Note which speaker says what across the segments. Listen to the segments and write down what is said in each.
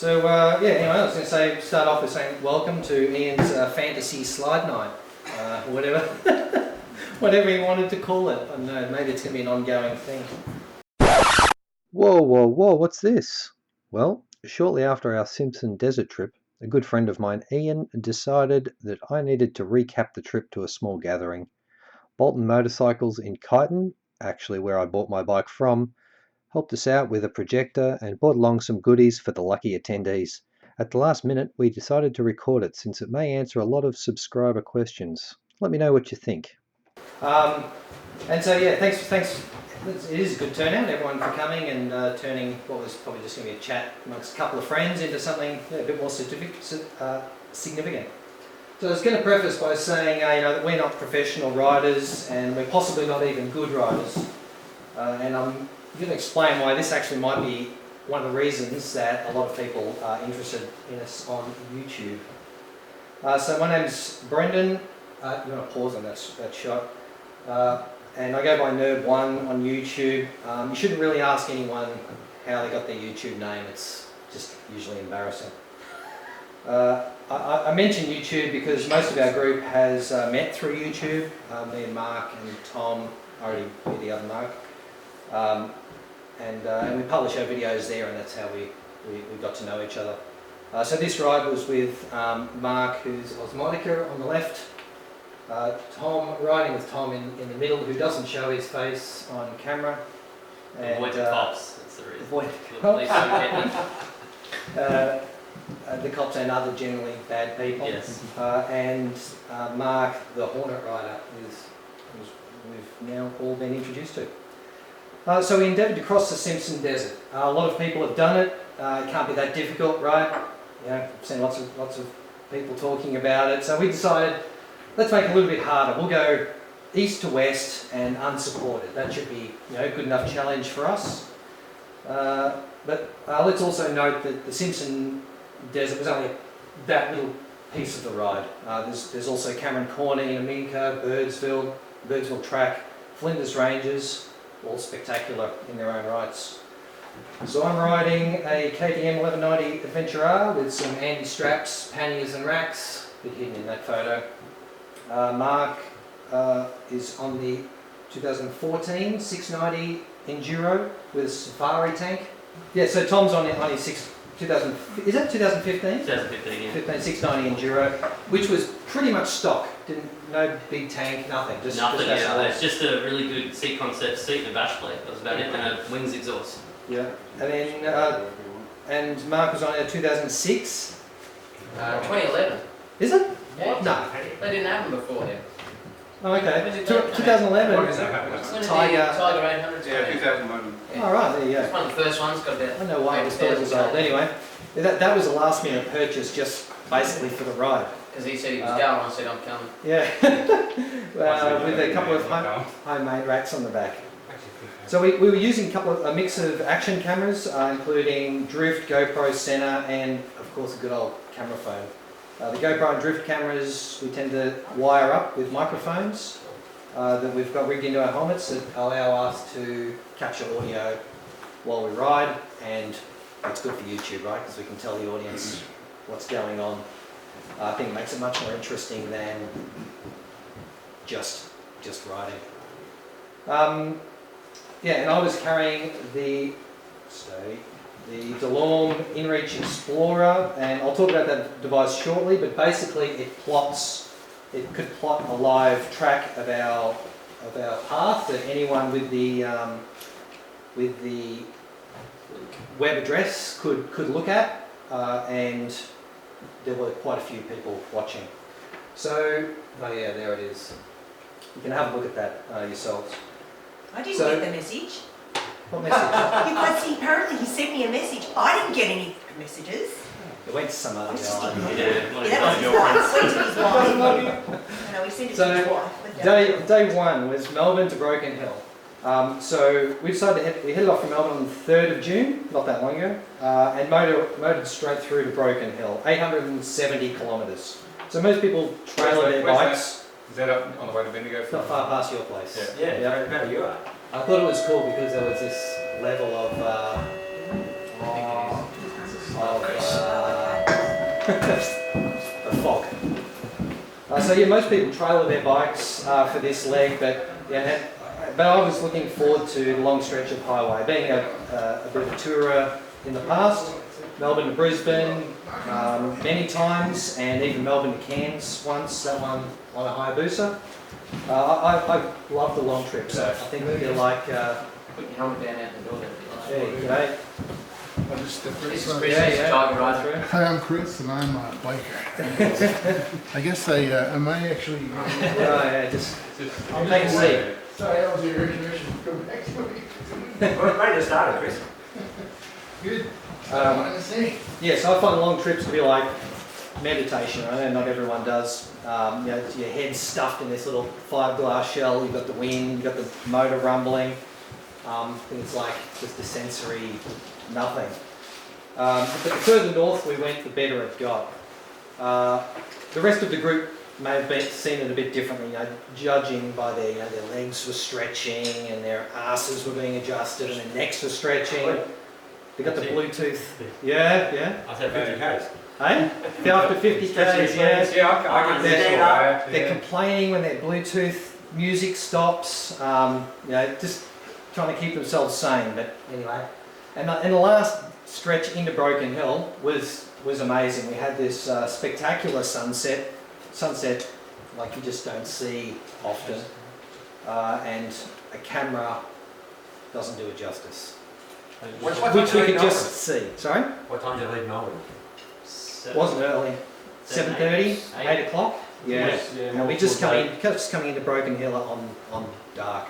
Speaker 1: Yeah, anyway, I was going to start off with saying welcome to Ian's fantasy slide night, or whatever, whatever he wanted to call it. I don't know, maybe it's going to be an ongoing thing.
Speaker 2: Whoa, what's this? Well, shortly after our Simpson desert trip, a good friend of mine, Ian, decided that I needed to recap the trip to a small gathering. Bolton Motorcycles in Kyneton, actually where I bought my bike from, helped us out with a projector and brought along some goodies for the lucky attendees. At the last minute, we decided to record it since it may answer a lot of subscriber questions. Let me know what you think.
Speaker 1: Thanks. It is a good turnout, everyone, for coming and turning what was probably just going to be a chat amongst a couple of friends into something a bit more significant. So I was going to preface by saying that we're not professional riders and we're possibly not even good riders. And I'm going to explain why this actually might be one of the reasons that a lot of people are interested in us on YouTube. So my name's Brendan. You want to pause on that shot. And I go by Nerd1 on YouTube. You shouldn't really ask anyone how they got their YouTube name. It's just usually embarrassing. I mention YouTube because most of our group has met through YouTube. Me and Mark and Tom, already with the other Mark. And we publish our videos there, and that's how we got to know each other. So this ride was with Mark, who's Osmotica on the left, Tom, riding with Tom in the middle, who doesn't show his face on camera.
Speaker 3: Avoid the cops, that's the reason.
Speaker 1: Avoid the cops. The cops and other generally bad people.
Speaker 3: Yes.
Speaker 1: And Mark, the Hornet rider, who's we've now all been introduced to. So we endeavoured to cross the Simpson Desert. A lot of people have done it. It can't be that difficult, right? I've seen lots of people talking about it. So we decided, let's make it a little bit harder. We'll go east to west and unsupported. That should be a good enough challenge for us. But let's also note that the Simpson Desert was only that little piece of the ride. There's also Cameron Corner, Inaminka, Birdsville Track, Flinders Ranges, all spectacular in their own rights. So I'm riding a KTM 1190 Adventure R with some Andy straps, panniers and racks, a bit hidden in that photo. Mark is on the 2014 690 Enduro with a Safari tank. Yeah, so Tom's on his 2015?
Speaker 3: 2015, yeah.
Speaker 1: 15 690 Enduro, which was pretty much stock. No big tank, nothing.
Speaker 3: Nothing, yeah. It's just a really good C concept seat and a bash plate. That was about it, and a wings exhaust.
Speaker 1: Yeah, and then and Mark was on a 2006.
Speaker 4: 2011.
Speaker 1: Is it?
Speaker 4: Yeah.
Speaker 1: No.
Speaker 4: They didn't have them before then.
Speaker 1: Oh, okay. 2011.
Speaker 4: Tiger 800.
Speaker 5: Yeah, 2011.
Speaker 4: Yeah.
Speaker 1: All right, there you
Speaker 4: It's
Speaker 1: go.
Speaker 4: one of the first ones. Got about.
Speaker 1: I don't know why I was thought it was old. Anyway, that was a last minute purchase, just basically for the ride.
Speaker 4: Because he said he was going, I said I'm coming.
Speaker 1: Yeah, with a couple of homemade racks on the back. So we were using a mix of action cameras, including Drift, GoPro, Center, and of course a good old camera phone. The GoPro and Drift cameras we tend to wire up with microphones that we've got rigged into our helmets that allow us to capture audio while we ride, and it's good for YouTube, right? Because we can tell the audience what's going on. I think it makes it much more interesting than just riding. And I was carrying the DeLorme InReach Explorer, and I'll talk about that device shortly, but basically it could plot a live track of our path that anyone with the web address could look at, and there were quite a few people watching. So, oh yeah, there it is. You can have a look at that yourselves.
Speaker 6: I didn't get the message.
Speaker 1: What message?
Speaker 6: Apparently he sent me a message. I didn't get any messages.
Speaker 1: It went to some other guy.
Speaker 6: That was his wife. It went to his wife. No, he sent it to his wife.
Speaker 1: Day one was Melbourne to Broken Hill. So we decided we headed off from Melbourne on the 3rd of June, not that long ago, and motored straight through to Broken Hill, 870 kilometres. So most people trailer their bikes.
Speaker 5: Is that up on the way to Bendigo?
Speaker 1: Not far past your place.
Speaker 3: Yeah, where you are.
Speaker 1: I thought it was cool because there was this level of of
Speaker 6: Okay.
Speaker 1: the fog. So yeah, most people trailer their bikes for this leg, but I was looking forward to the long stretch of highway. Being a bit of a tourer in the past, Melbourne to Brisbane many times, and even Melbourne to Cairns once, that one on a Hayabusa. I love the long trips. So I think they're like...
Speaker 4: Put your helmet down out the door.
Speaker 1: there you go.
Speaker 7: I'll just step right
Speaker 4: This is
Speaker 7: aside.
Speaker 4: Chris,
Speaker 1: Yeah,
Speaker 4: just
Speaker 1: yeah.
Speaker 4: jogging right through.
Speaker 7: Hi, I'm Chris, and I'm a biker. I guess am I actually...
Speaker 1: Yeah, just take a seat.
Speaker 7: Sorry, that was your introduction. Go back to me.
Speaker 5: Right to start it, Chris.
Speaker 7: Good. I wanted to say.
Speaker 1: Yes, I find long trips to be like meditation. I know not everyone does. Your head's stuffed in this little fiberglass shell. You've got the wind, you've got the motor rumbling. It's like just a sensory nothing. But the further north we went, the better it got. The rest of the group may have seen it a bit differently, judging by their legs were stretching and their asses were being adjusted and their necks were stretching. They got the Bluetooth. Yeah.
Speaker 5: I said 50 k's.
Speaker 1: Hey? After 50 k's, yeah.
Speaker 5: Yeah, I can stand up.
Speaker 1: They're complaining when their Bluetooth music stops. Just trying to keep themselves sane. But anyway, and the last stretch into Broken Hill was amazing. We had this spectacular sunset like you just don't see often, and a camera doesn't do it justice. Which we could just see. Sorry?
Speaker 5: What time did you leave Melbourne?
Speaker 1: Wasn't early. 7:30, 8 o'clock. Yeah.
Speaker 5: Yeah,
Speaker 1: And we just coming into Broken Hill on dark.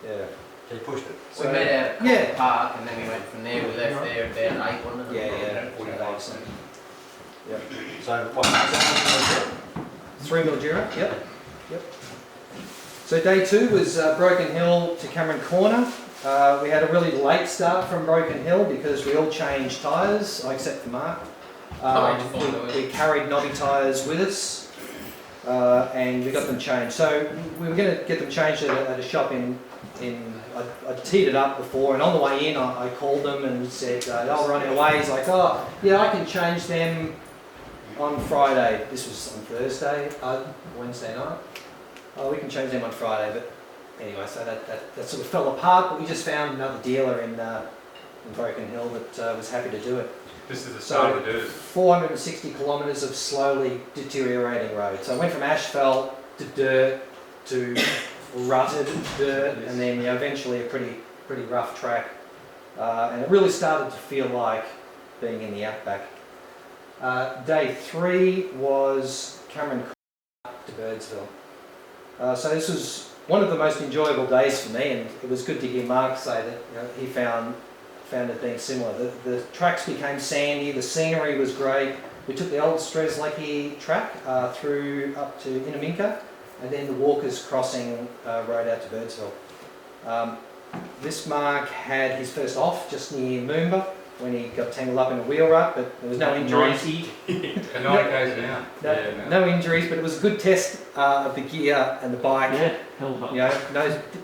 Speaker 1: Yeah.
Speaker 5: So you pushed it.
Speaker 4: We met at
Speaker 1: Yeah.
Speaker 4: the park, and then we went from there. We left there about 8, wasn't it?
Speaker 1: Yeah.
Speaker 5: 45.
Speaker 1: Yeah.
Speaker 5: So what?
Speaker 1: 3 Mildura. Yep. So day 2 was Broken Hill to Cameron Corner. We had a really late start from Broken Hill because we all changed tyres, except for Mark. We carried knobby tyres with us, and we got them changed. So we were going to get them changed at a shop in I teed it up before, and on the way in I called them and said, they were on their way. He's like, oh, yeah, I can change them on Friday. This was on Thursday, Wednesday night. Oh, we can change them on Friday, but anyway, so that sort of fell apart, but we just found another dealer in Broken Hill that was happy to do it.
Speaker 5: This is the start of the dirt.
Speaker 1: 460 kilometres of slowly deteriorating road. So I went from asphalt to dirt to rutted dirt, and then eventually a pretty rough track. And it really started to feel like being in the outback. Day 3 was Cameron to Birdsville. So this was one of the most enjoyable days for me, and it was good to hear Mark say that he found it being similar. The tracks became sandy, the scenery was great. We took the old Strzelecki track through up to Inaminka, and then the Walkers Crossing road out to Birdsville. This Mark had his first off just near Moomba when he got tangled up in a wheel rut, but there was no injuries.
Speaker 5: 90 k's an hour.
Speaker 1: No injuries, but it was a good test of the gear and the bike.
Speaker 8: Yeah, held up.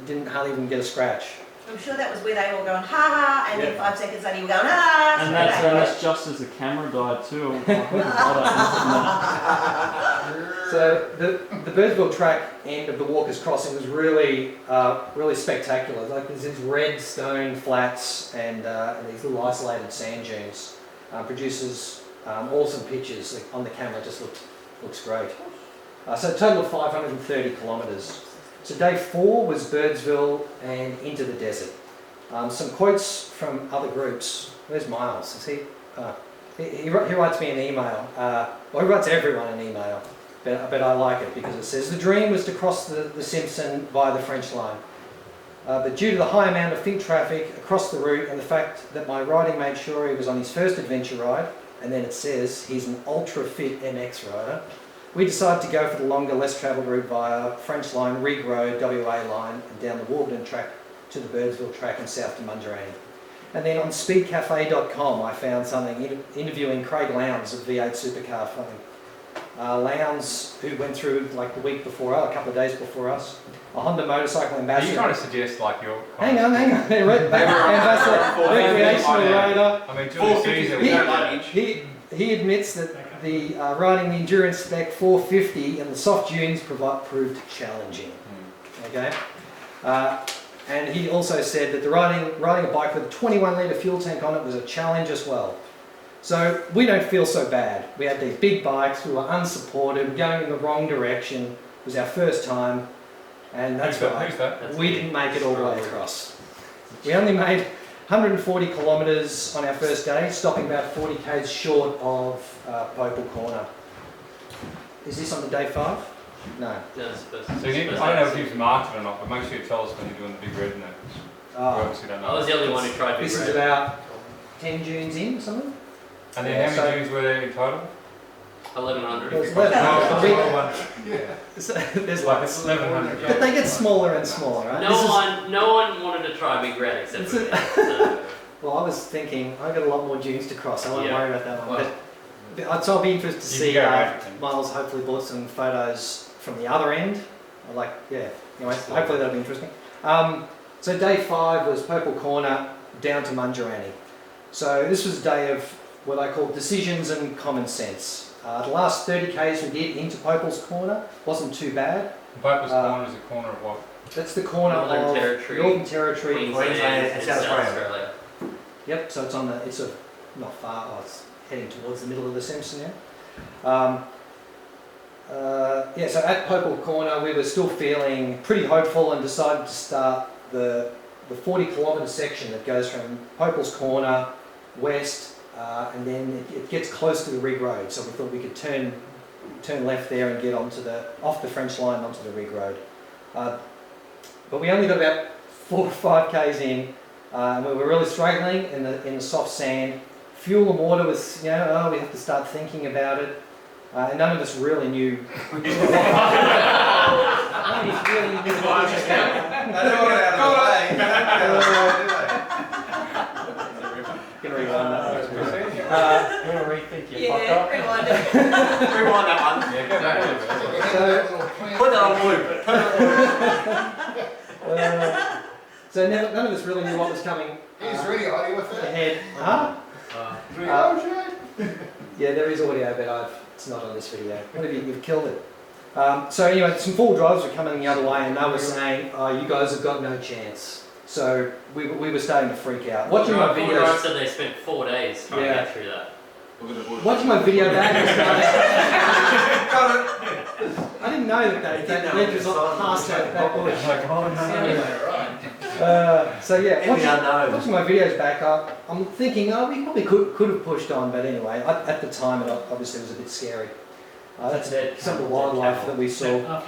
Speaker 1: Didn't hardly even get a scratch.
Speaker 6: I'm sure that was where they were going, ha ha, and then 5 seconds later you were going, ah.
Speaker 8: And that's just as the camera died too.
Speaker 1: So the Birdsville track end of the Walkers Crossing was really spectacular. Like there's these red stone flats and these little isolated sand dunes. Produces awesome pictures. Like, on the camera, it just looks great. So a total of 530 kilometres. So day 4 was Birdsville and into the desert. Some quotes from other groups. Where's Miles? Is he? He writes me an email. He writes everyone an email. But I like it because it says, the dream was to cross the Simpson via the French line. But due to the high amount of feet traffic across the route and the fact that my riding made sure he was on his first adventure ride, and then it says he's an ultra-fit MX rider, we decided to go for the longer, less travelled route via French line, Rig Road, WA line, and down the Warburton track to the Birdsville track and south to Mungerang. And then on speedcafe.com I found something interviewing Craig Lowndes of V8 Supercar fame. Lowndes, who went through like the week before, a couple of days before us, a Honda motorcycle
Speaker 5: Are
Speaker 1: ambassador.
Speaker 5: you trying to suggest like your...
Speaker 1: Hang on. Ambassador, recreational rider.
Speaker 5: I mean, to the series that we don't like
Speaker 1: he admits that the riding the endurance spec 450 and the soft dunes proved challenging. Okay, and he also said that the riding a bike with a 21 litre fuel tank on it was a challenge as well. So we don't feel so bad. We had these big bikes, we were unsupported, going in the wrong direction. It was our first time, and that's why we didn't make it all the way across. We only made 140 kilometres on our first day, stopping about 40 k's short of Popal Corner. Is this on the day 5? No.
Speaker 3: No, it's supposed
Speaker 5: So I don't know if you've marked it or not, but make sure you tell us when you're doing the big red in it. Obviously don't know.
Speaker 3: I was the only one who tried
Speaker 1: This
Speaker 3: big
Speaker 1: is
Speaker 3: red.
Speaker 1: about 10 dunes in or something.
Speaker 5: And then how many dunes were there in total?
Speaker 3: 1100.
Speaker 1: There's 1100.
Speaker 7: Yeah.
Speaker 1: There's
Speaker 5: Like
Speaker 1: like,
Speaker 5: it's 1100.
Speaker 1: but they get smaller and smaller, right?
Speaker 3: No one wanted to try big red except for me. So.
Speaker 1: Well, I was thinking, I've got a lot more dunes to cross. I won't
Speaker 3: Yeah.
Speaker 1: worry about that one.
Speaker 3: Well,
Speaker 1: So I'll be interested to
Speaker 5: You
Speaker 1: see.
Speaker 5: can go right then.
Speaker 1: Miles hopefully brought some photos from the other end. Anyway, hopefully that'll be interesting. So day 5 was Popal Corner down to Mungerani. So this was a day of what I call decisions and common sense. The last 30 k's we did into Popal's Corner wasn't too bad.
Speaker 5: Popal's Corner is the corner of what?
Speaker 1: That's the corner
Speaker 3: Northern
Speaker 1: of
Speaker 3: Territory,
Speaker 1: Northern Territory.
Speaker 3: Queensland and South Australia.
Speaker 1: Yep, so it's on the, it's not far, it's heading towards the middle of the Simpson now. So at Popal Corner we were still feeling pretty hopeful and decided to start the 40 kilometre section that goes from Popal's Corner west and then it gets close to the Rig Road, so we thought we could turn left there and get off the French line onto the Rig Road. But we only got about 4 or 5 k's in and we were really struggling in the soft sand. Fuel and water was, we have to start thinking about it. And none of us really knew. None of us really knew what was Gonna rewind that.
Speaker 8: You want to rethink your fuck up?
Speaker 6: Rewind it.
Speaker 3: Rewind that one.
Speaker 5: Yeah, go back to it.
Speaker 1: So,
Speaker 3: Put that on loop.
Speaker 1: so none of us really knew what was coming
Speaker 7: He's really hiding with it.
Speaker 1: ahead. Huh?
Speaker 7: Oh shit.
Speaker 1: Yeah, there is audio, but it's not on this video. What have you've killed it? So anyway, some full drives were coming the other way, and they were saying, "Oh, you guys have got no chance." So we were starting to freak out. Watching my
Speaker 3: Paul
Speaker 1: videos.
Speaker 3: Wright said they spent 4 days trying to get through that.
Speaker 1: Watching my video back, I didn't know that ledge was past that bush. Watching my videos back up, I'm thinking, we probably could have pushed on, but anyway, at the time it obviously was a bit scary. That's some of the wildlife that we saw.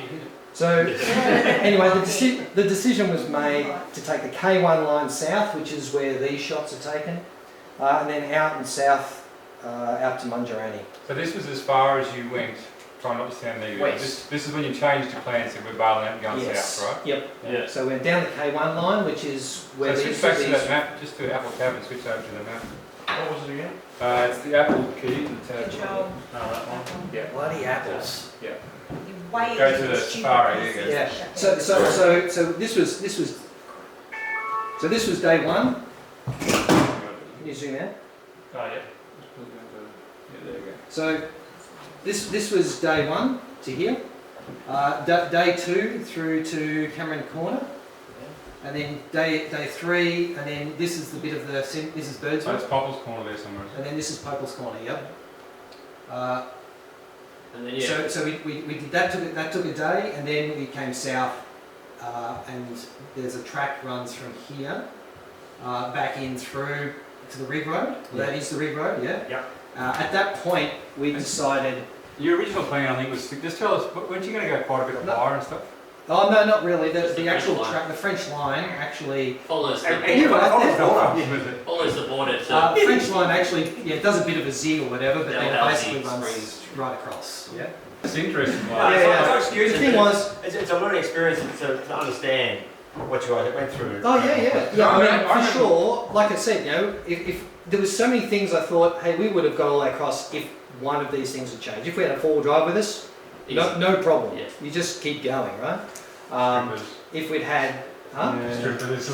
Speaker 1: So anyway, the decision was made to take the K1 line south, which is where these shots are taken, and then out and south, out to Mungerani.
Speaker 5: So this was as far as you went, trying not to sound negative.
Speaker 1: West.
Speaker 5: This is when you changed your plan, so we're bailing out and going south, right?
Speaker 1: Yep.
Speaker 8: Yeah.
Speaker 1: So we're down the K1 line, which is where
Speaker 5: So
Speaker 1: these.
Speaker 5: switch back to that map, just to Apple tab and switch over to the map.
Speaker 8: What was it again?
Speaker 5: It's the Apple key, the tab.
Speaker 6: Control.
Speaker 8: No, that one.
Speaker 5: Yeah.
Speaker 1: Bloody apples.
Speaker 5: Yeah.
Speaker 6: You way
Speaker 5: Go to
Speaker 6: into
Speaker 5: the
Speaker 6: stupid
Speaker 5: Safari,
Speaker 6: pieces.
Speaker 5: there you
Speaker 1: Yeah. So this was day 1. Can you zoom out?
Speaker 8: Oh, yeah.
Speaker 5: Yeah, there you go.
Speaker 1: So this was day 1 to here. Day 2 through to Cameron Corner. And then day 3, and then this is the bit of this is
Speaker 5: So
Speaker 1: Birdswood.
Speaker 5: it's Poplar's Corner there somewhere.
Speaker 1: And then this is Popal's Corner, yep.
Speaker 3: And then
Speaker 1: So we did that took a day, and then we came south, and there's a track runs from here back in through to the Rig Road. Well, that is the Rig Road, yeah.
Speaker 8: Yep.
Speaker 1: At that point, we decided.
Speaker 5: Your original plan, I think, was to just tell us, weren't you going to go quite a bit higher and stuff?
Speaker 1: Oh no, not really.
Speaker 3: Just
Speaker 1: The
Speaker 3: the
Speaker 1: actual
Speaker 3: French line.
Speaker 1: track, the French line, actually.
Speaker 3: follows the
Speaker 5: And you're
Speaker 3: border.
Speaker 5: right,
Speaker 3: Follows the border to.
Speaker 1: The French line actually, it does a bit of a Z or whatever, but
Speaker 3: Yeah,
Speaker 1: then
Speaker 3: Aldi
Speaker 1: basically runs
Speaker 3: Springs.
Speaker 1: right across. Yeah.
Speaker 5: It's interesting.
Speaker 9: No,
Speaker 5: Like,
Speaker 9: it's not excuse
Speaker 1: The
Speaker 9: it,
Speaker 1: thing
Speaker 9: but
Speaker 1: was.
Speaker 9: it's a learning experience to understand what you went through.
Speaker 1: Oh yeah.
Speaker 5: No,
Speaker 1: I
Speaker 5: I
Speaker 1: mean,
Speaker 5: remember-
Speaker 1: for sure. Like I said, if there was so many things I thought, hey, we would have got all the way across if one of these things had changed. If we had a 4-wheel drive with us, no problem.
Speaker 3: Yeah.
Speaker 1: You just keep going, right?
Speaker 5: because
Speaker 1: If we'd had Huh?
Speaker 5: Strip for this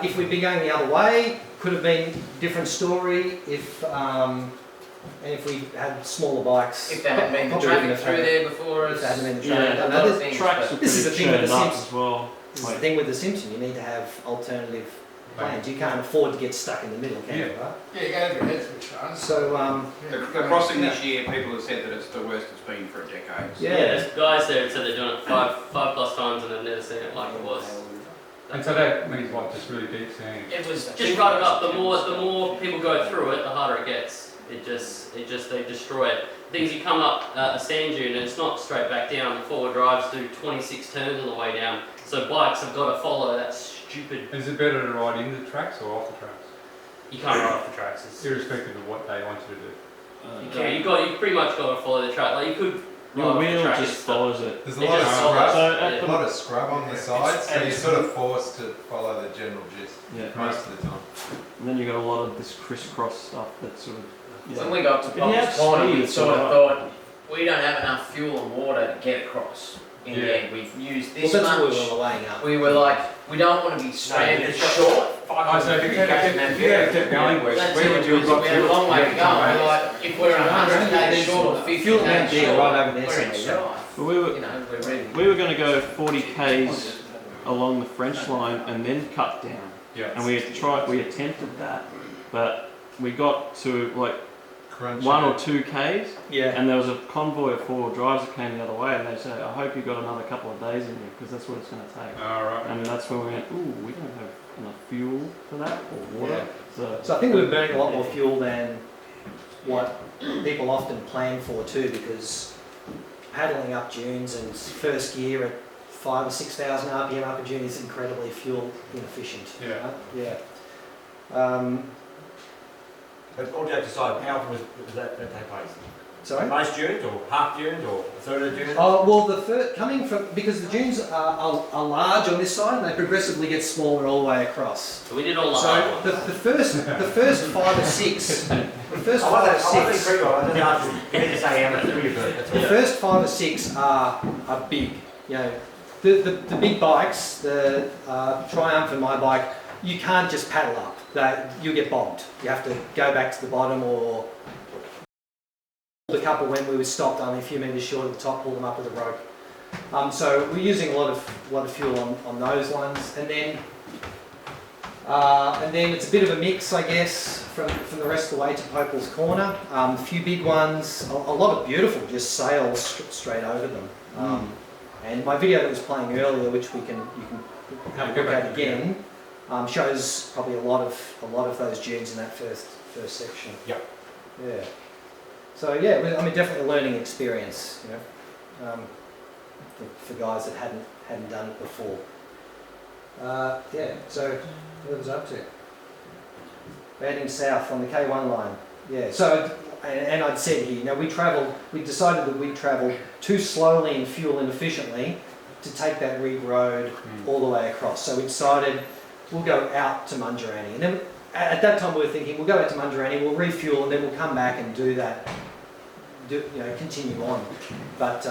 Speaker 1: If we'd been going the other way, could have been a different story. And if we had smaller bikes,
Speaker 4: If there hadn't been the
Speaker 1: probably
Speaker 4: traffic
Speaker 1: wouldn't have
Speaker 4: through
Speaker 1: had-
Speaker 4: there before
Speaker 1: if
Speaker 4: us.
Speaker 1: there hadn't been the
Speaker 8: Yeah,
Speaker 1: traffic.
Speaker 4: a
Speaker 1: No,
Speaker 4: lot of
Speaker 1: this,
Speaker 4: things,
Speaker 8: Tracks
Speaker 4: but-
Speaker 8: are
Speaker 1: This is the
Speaker 8: pretty
Speaker 1: thing with the
Speaker 8: churned up
Speaker 1: Simpsons.
Speaker 8: as well.
Speaker 1: this is the thing with the Simpson. You need to have alternative plans. You can't afford to get stuck in the middle, can you? Right?
Speaker 7: Yeah, you gotta have your head switched on.
Speaker 1: So
Speaker 10: The crossing this year, people have said that it's the worst it's been for a decade.
Speaker 3: Yeah, there's guys there that said they're doing it five plus times and they've never seen it like it was.
Speaker 5: And so that means what, just really deep sand?
Speaker 4: It was
Speaker 3: Just run it up. The more people go through it, the harder it gets. They destroy it. The thing is, you come up a sand dune and it's not straight back down. The four-wheel drives do 26 turns on the way down. So bikes have got to follow that stupid.
Speaker 5: Is it better to ride in the tracks or off the tracks?
Speaker 3: You can't ride off the tracks.
Speaker 5: Irrespective of what they want you to do.
Speaker 3: You can. You pretty much got to follow the track. Like you could.
Speaker 8: Your
Speaker 3: ride off the
Speaker 8: wheel
Speaker 3: track
Speaker 8: just
Speaker 3: and stuff.
Speaker 8: follows it.
Speaker 11: There's
Speaker 3: It just follows.
Speaker 8: So
Speaker 11: a lot of scrub on the sides, so you're sort of forced to follow the general gist
Speaker 8: Yeah.
Speaker 11: most of the time.
Speaker 8: And then you got a lot of this crisscross stuff that sort of.
Speaker 4: When we got to
Speaker 8: If you have
Speaker 4: Pop's Corner,
Speaker 8: speed,
Speaker 4: we
Speaker 8: it's
Speaker 4: sort of
Speaker 8: alright.
Speaker 4: thought we don't have enough fuel and water to get across. In the end, we've used this
Speaker 1: that's what
Speaker 4: much.
Speaker 1: we were weighing up.
Speaker 4: We were like, we don't want to be stranded short.
Speaker 5: Oh, so if you had kept going west,
Speaker 4: That's
Speaker 5: where would
Speaker 4: it,
Speaker 5: you have got
Speaker 4: we had a long way to go. We're like, if we're 100 k's short or 50
Speaker 1: Fuel amount
Speaker 4: k's
Speaker 1: there,
Speaker 4: short,
Speaker 1: right over there
Speaker 4: we're in
Speaker 1: somewhere,
Speaker 4: strife.
Speaker 8: But we were
Speaker 4: You know, we're ready.
Speaker 8: we were going to go 40 k's along the French line and then cut down.
Speaker 5: Yeah.
Speaker 8: And we attempted that, but we got to like
Speaker 11: Crunch.
Speaker 8: 1 or 2 k's,
Speaker 1: Yeah.
Speaker 8: and there was a convoy of four-wheel drives that came the other way, and they said, "I hope you got another couple of days in you, because that's what it's going to take."
Speaker 5: Alright.
Speaker 8: And that's when we went, "Ooh, we don't have enough fuel for that or water."
Speaker 1: So I think we're burning a lot more fuel than what people often plan for too, because paddling up dunes and first gear at 5,000 or 6,000 RPM up a dune is incredibly fuel inefficient.
Speaker 5: Yeah.
Speaker 1: Right? Yeah.
Speaker 9: But all jokes aside, how often was that take place?
Speaker 1: Sorry.
Speaker 9: Most dunes or half dunes or a third of the dunes?
Speaker 1: Oh well, coming from because the dunes are large on this side and they progressively get smaller all the way across.
Speaker 3: So we did all the
Speaker 1: So
Speaker 3: hard
Speaker 1: the
Speaker 3: ones.
Speaker 1: first 5 or 6, the first
Speaker 9: I
Speaker 1: 5 or
Speaker 9: wasn't
Speaker 1: 6.
Speaker 9: free, I didn't ask you. You need to say how much fuel you burn. That's
Speaker 1: The
Speaker 9: all.
Speaker 1: first 5 or 6 are big. You know, the big bikes, the Triumph and my bike, you can't just paddle up. You get bogged. You have to go back to the bottom or the couple when we were stopped only a few metres short of the top, pull them up with a rope. So we're using a lot of fuel on those ones, and then it's a bit of a mix, I guess, from the rest of the way to Popel's Corner. A few big ones, a lot of beautiful, just sails straight over them. And my video that was playing earlier, which you can have a look at again, shows probably a lot of those dunes in that first section.
Speaker 9: Yeah.
Speaker 1: Yeah. So yeah, I mean, definitely a learning experience, you know, for guys that hadn't done it before. Yeah. So what was I up to? Heading south on the K1 line. Yeah. So and I'd said here, you know, we decided that we'd travel too slowly and fuel inefficiently to take that rig road all the way across. So we decided we'll go out to Mungerani. And then at that time we were thinking we'll go out to Mungerani, we'll refuel, and then we'll come back and do that, continue on. But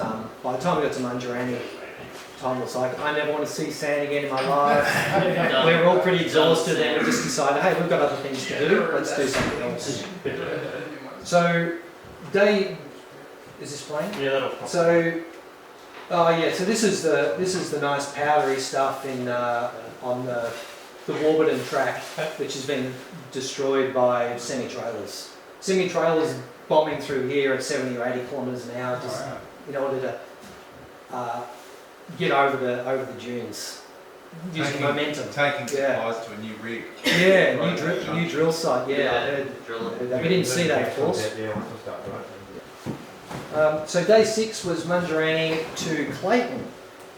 Speaker 1: by the time we got to Mungerani, time was like, I never want to see sand again in my life. We were all pretty exhausted and we just decided, hey, we've got other things to do, let's do something else. So, is this playing?
Speaker 8: Yeah, that'll pop.
Speaker 1: So, so this is the nice powdery stuff on the Warburton track, which has been destroyed by semi-trailers. Semi-trailers bombing through here at 70 or 80 kilometres an hour, just in order to get over the dunes using momentum.
Speaker 11: Taking supplies to a new rig.
Speaker 1: Yeah, new drill site. Yeah, I heard that. We didn't see that, of course.
Speaker 9: Yeah, once I start, right?
Speaker 1: So day 6 was Mungerani to Clayton.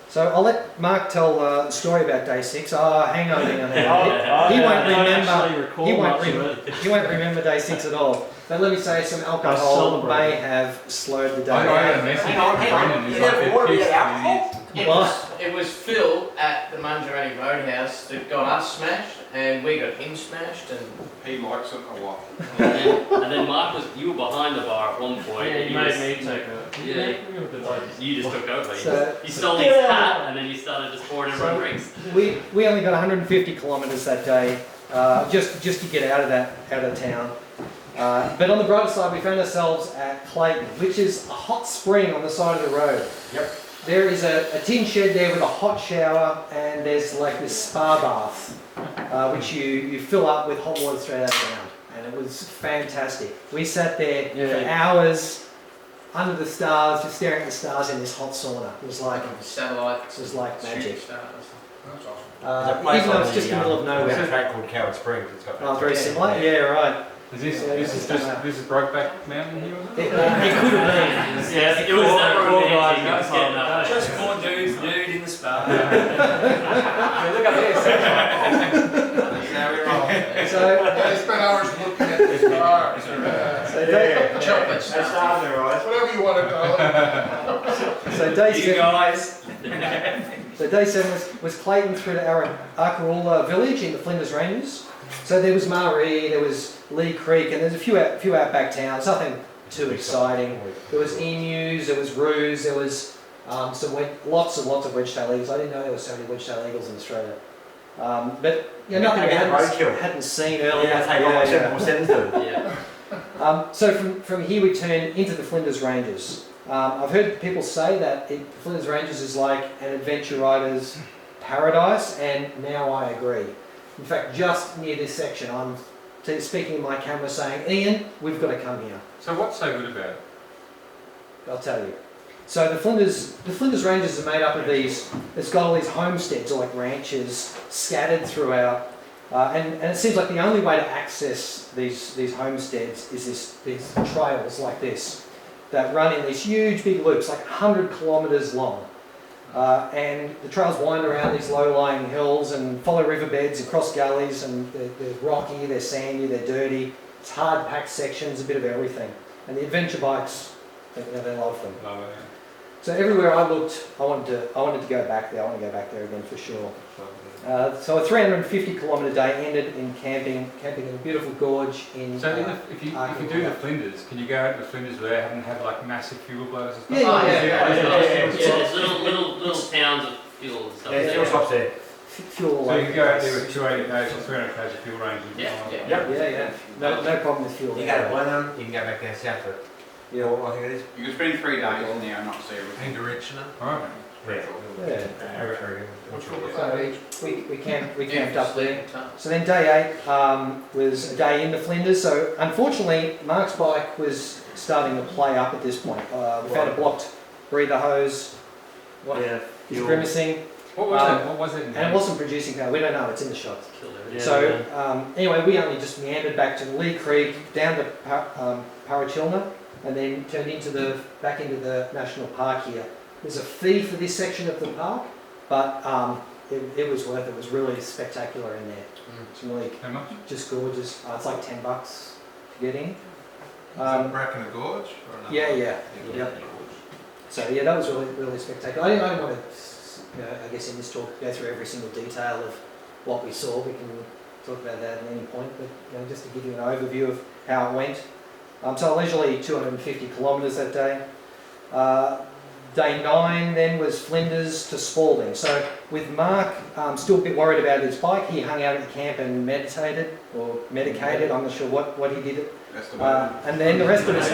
Speaker 1: So I'll let Mark tell the story about day 6. Hang on. He won't remember. He won't remember day 6 at all. But let me say, some alcohol may have slowed the day
Speaker 5: I had a
Speaker 1: down.
Speaker 5: message
Speaker 9: Hang on,
Speaker 5: from Brendan.
Speaker 9: You
Speaker 5: He's like,
Speaker 9: never water
Speaker 5: "It
Speaker 9: without
Speaker 5: pissed me."
Speaker 9: alcohol?
Speaker 4: It was Phil at the Mungerati Roadhouse that got us smashed, and we got him smashed, and
Speaker 10: He likes it a lot.
Speaker 3: And then Mark you were behind the bar at one point.
Speaker 8: Yeah,
Speaker 3: and
Speaker 8: you
Speaker 3: you
Speaker 8: made
Speaker 3: was-
Speaker 8: me take it.
Speaker 3: You just took over.
Speaker 1: So-
Speaker 3: You stole his hat and then you started just pouring everyone drinks.
Speaker 1: We only got 150 kilometres that day, just to get out of town. But on the brighter side, we found ourselves at Clayton, which is a hot spring on the side of the road.
Speaker 10: Yep.
Speaker 1: There is a tin shed there with a hot shower, and there's like this spa bath, which you fill up with hot water straight out of the ground. And it was fantastic. We sat there for hours under the stars, just staring at the stars in this hot sauna. It was like
Speaker 4: satellites.
Speaker 1: It was like magic.
Speaker 4: Stars.
Speaker 10: That's awesome.
Speaker 1: Even though it's just in the middle of
Speaker 10: There's a
Speaker 1: nowhere.
Speaker 10: track called Coward Springs. It's got
Speaker 1: Oh, very similar. Yeah, right.
Speaker 5: This is Brokeback Mountain here, was
Speaker 1: It could have been.
Speaker 3: Yeah, it was that romantic. It was getting up there.
Speaker 9: Just four dudes nude in the spa.
Speaker 10: Look at this.
Speaker 1: So,
Speaker 7: I spent hours looking at this car.
Speaker 4: Chocolate
Speaker 10: That's
Speaker 4: stuff.
Speaker 10: starting to rise.
Speaker 7: Whatever you want to call it.
Speaker 1: so day
Speaker 9: You
Speaker 1: seven.
Speaker 9: guys.
Speaker 1: So day seven was Clayton through to Arkaroola village in the Flinders Ranges. So there was Maree, there was Lee Creek, and there's a few outback towns. Nothing too exciting. There was emus, there was roos, there was lots of wedge-tailed eagles. I didn't know there were so many wedge-tailed eagles in Australia. But nothing we hadn't seen earlier. So from here we turn into the Flinders Ranges. I've heard people say that the Flinders Ranges is like an adventure rider's paradise, and now I agree. In fact, just near this section, I'm speaking in my camera saying, Ian, we've got to come here.
Speaker 5: So what's so good about it?
Speaker 1: I'll tell you. So the Flinders Ranges are made up of these, it's got all these homesteads or like ranches scattered throughout. And it seems like the only way to access these homesteads is these trails like this that run in these huge big loops, like 100 kilometres long. And the trails wind around these low-lying hills and follow riverbeds across gullies, and they're rocky, they're sandy, they're dirty. It's hard-packed sections, a bit of everything. And the adventure bikes, they love them.
Speaker 5: Love it,
Speaker 1: So everywhere I looked, I wanted to go back there. I want to go back there again for sure. So a 350 kilometre day ended in camping in a beautiful gorge in.
Speaker 5: So if you do the Flinders, can you go out to the Flinders without having to have like massive fuel blows and stuff?
Speaker 1: Yeah.
Speaker 3: There's little towns of fuel and stuff.
Speaker 10: Yeah, fuel stops there.
Speaker 1: Fuel.
Speaker 5: So you can go out there with 280 k's or 300 k's of fuel range.
Speaker 1: Yeah. No problem with fuel.
Speaker 10: You go to Blenheim, you can go back down south for it.
Speaker 1: Yeah.
Speaker 10: I think it is. You can spend 3 days in there and not see everything.
Speaker 5: Alright.
Speaker 1: So we camped up there. So then day 8 was a day in the Flinders. So unfortunately, Mark's bike was starting to play up at this point. We found a blocked breather hose. He's grimacing.
Speaker 5: What was it? What was it?
Speaker 1: And it wasn't producing power. We don't know. It's in the shop.
Speaker 3: Yeah,
Speaker 1: So anyway, we only just meandered back to Lee Creek, down to Parachilna, and then turned back into the national park here. There's a fee for this section of the park, but it was worth it. It was really spectacular in there. It's really
Speaker 5: How much?
Speaker 1: just gorgeous. It's like $10 to get in.
Speaker 11: Is that Bracken Gorge? Or another?
Speaker 1: Yeah. Yep. So yeah, that was really spectacular. I don't want to, I guess in this talk, go through every single detail of what we saw. We can talk about that at any point, but just to give you an overview of how it went. So leisurely 250 kilometres that day. Day 9 then was Flinders to Spalding. So with Mark still a bit worried about his bike, he hung out at the camp and meditated or medicated. I'm not sure what he did.
Speaker 10: That's the way.
Speaker 1: And then the rest of us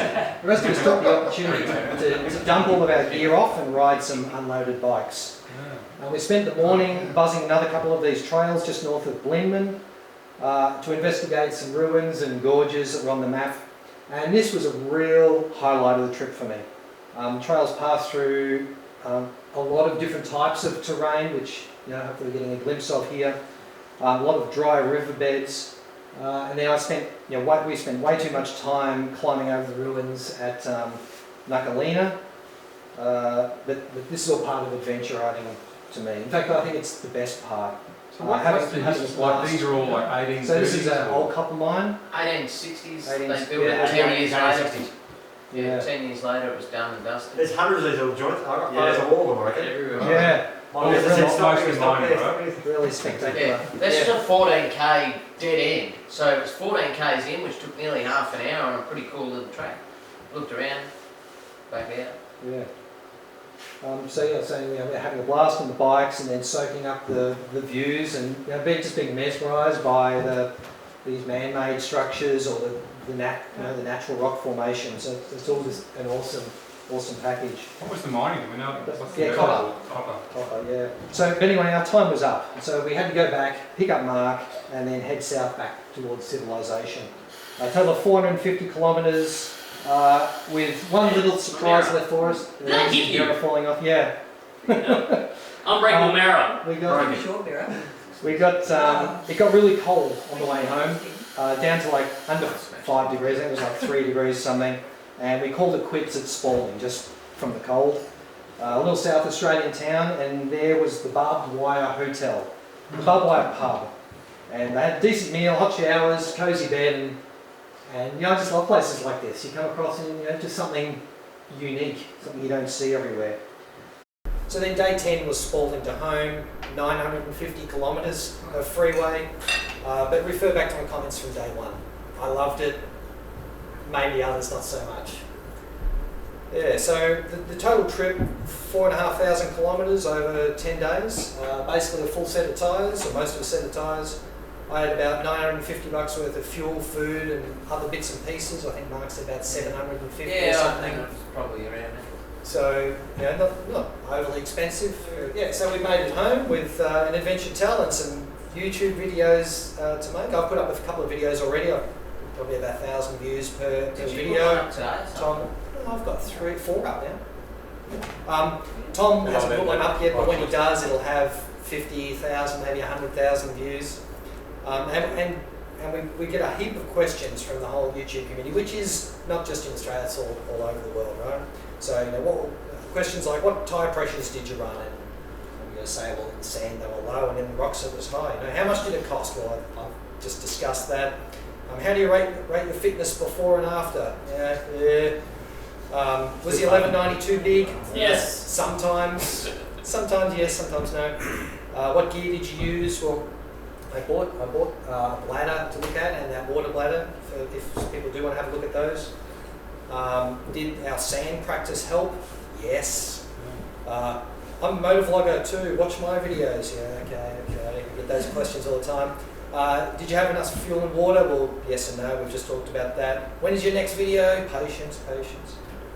Speaker 1: took the opportunity to dump all of our gear off and ride some unloaded bikes. We spent the morning buzzing another couple of these trails just north of Blenheim to investigate some ruins and gorges that were on the map. And this was a real highlight of the trip for me. Trails pass through a lot of different types of terrain, which hopefully we're getting a glimpse of here. A lot of dry riverbeds, and then we spent way too much time climbing over the ruins at Nuckalina. But this is all part of adventure riding to me. In fact, I think it's the best part.
Speaker 5: So what's the history? Like these are all like 1830s?
Speaker 1: So this is an old copper mine.
Speaker 4: 1860s.
Speaker 1: 1860s,
Speaker 4: They built it 10 years later. Yeah, 10 years later it was done and dusted.
Speaker 9: There's hundreds of these little joints. I've got
Speaker 3: Yeah.
Speaker 9: photos of all of them, I reckon.
Speaker 3: Everywhere.
Speaker 1: Yeah,
Speaker 9: Mine is
Speaker 5: It's
Speaker 9: stop
Speaker 5: mostly
Speaker 9: here, stop
Speaker 5: mine,
Speaker 9: there,
Speaker 5: right?
Speaker 9: stop here.
Speaker 1: really spectacular.
Speaker 4: Yeah, this is a 14k dead end. So it was 14 k's in, which took nearly half an hour on a pretty cool little track. Looked around, back out.
Speaker 1: Yeah. So yeah, so we're having a blast on the bikes and then soaking up the views and just being mesmerised by these man-made structures or the natural rock formation. So it's all just an awesome package.
Speaker 5: What was the mining? Do we know? What's the
Speaker 1: Yeah, copper.
Speaker 5: Copper.
Speaker 1: Yeah. So but anyway, our time was up. So we had to go back, pick up Mark, and then head south back towards civilization. A total of 450 kilometres. With one little surprise left for us.
Speaker 3: Did that hit you?
Speaker 1: Mirror falling off. Yeah.
Speaker 3: Unbreakable mirror.
Speaker 1: We got.
Speaker 6: Sure, Vera.
Speaker 1: We got. It got really cold on the way home, down to like under 5 degrees. I think it was like 3 degrees or something. And we called it quits at Spalding, just from the cold. A little South Australian town, and there was the Barbed Wire Hotel, the Barbed Wire pub, and they had a decent meal, hot showers, cosy bed, and I just love places like this. You come across and just something unique, something you don't see everywhere. So then day 10 was Spalding to home, 950 kilometres of freeway, but refer back to my comments from day 1. I loved it, maybe others not so much. Yeah, so the total trip, 4,500 kilometres over 10 days, basically a full set of tyres, or most of a set of tyres. I had about $950 worth of fuel, food, and other bits and pieces. I think Mark said about 750 or
Speaker 4: Yeah, I
Speaker 1: something.
Speaker 4: think it was probably around that.
Speaker 1: So, not overly expensive. Yeah, so we made it home with an adventure tell and some YouTube videos to make. I've put up a couple of videos already. I've probably about 1,000 views per
Speaker 4: Did you
Speaker 1: video.
Speaker 4: put one up today?
Speaker 1: Tom, I've got 3, 4 up now. Tom hasn't put one up yet, but when he does, it'll have 50,000, maybe 100,000 views. And we get a heap of questions from the whole YouTube community, which is not just in Australia, it's all over the world, right? So, questions like, what tyre pressures did you run? And I'm going to say, well, in sand they were low and in rocks it was high. How much did it cost? Well, I've just discussed that. How do you rate your fitness before and after? Was the 1190 too big?
Speaker 3: Yes.
Speaker 1: Sometimes yes, sometimes no. What gear did you use? Well, I bought a bladder to look at, and that water bladder, if people do want to have a look at those. Did our sand practice help? Yes. I'm a motor vlogger too, watch my videos. Yeah, okay. I get those questions all the time. Did you have enough fuel and water? Well, yes and no, we've just talked about that. When is your next video? Patience.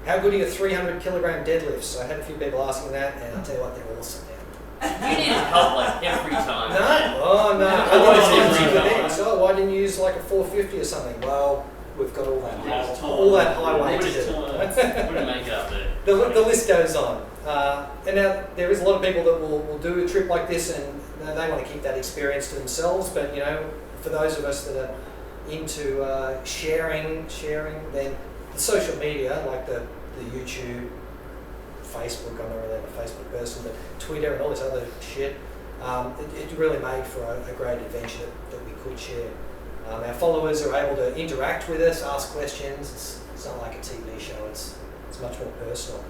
Speaker 1: How good are your 300 kilogram deadlifts? I had a few people asking that, and I'll tell you what, they're awesome.
Speaker 3: You need help like every time.
Speaker 1: No.
Speaker 3: Always
Speaker 1: I
Speaker 3: every
Speaker 1: didn't
Speaker 3: time.
Speaker 1: So why didn't you use like a 450 or something? Well, we've got all that high weight to do.
Speaker 3: Wouldn't make it up there.
Speaker 1: The list goes on. And now there is a lot of people that will do a trip like this, and they want to keep that experience to themselves. But for those of us that are into sharing, then the social media like the YouTube, Facebook, I'm not really a Facebook person, but Twitter and all this other shit, it really made for a great adventure that we could share. Our followers are able to interact with us, ask questions. It's not like a TV show, it's much more personal.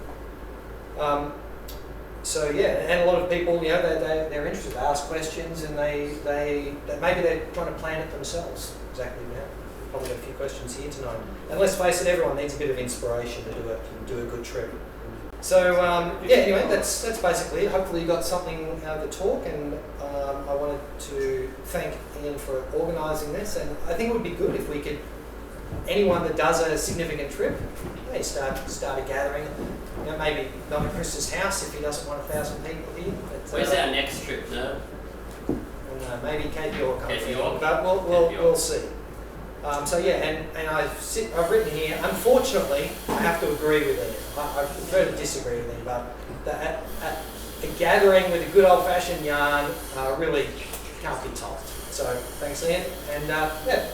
Speaker 1: So yeah, and a lot of people, they're interested, they ask questions, and they maybe they're trying to plan it themselves. Exactly now. Probably got a few questions here tonight. And let's face it, everyone needs a bit of inspiration to do a good trip. So anyway, that's basically it. Hopefully you got something out of the talk, and I wanted to thank Ian for organising this. And I think it would be good if we could, anyone that does a significant trip, start a gathering. Maybe not at Chris's house if he doesn't want 1,000 people here. But,
Speaker 3: Where's our next trip, no?
Speaker 1: Maybe Cape York.
Speaker 3: Cape York.
Speaker 1: But we'll see. So yeah, and I've written here, unfortunately, I have to agree with it. I prefer to disagree with it, but a gathering with a good old-fashioned yarn really can't be topped. So thanks, Ian, and yeah.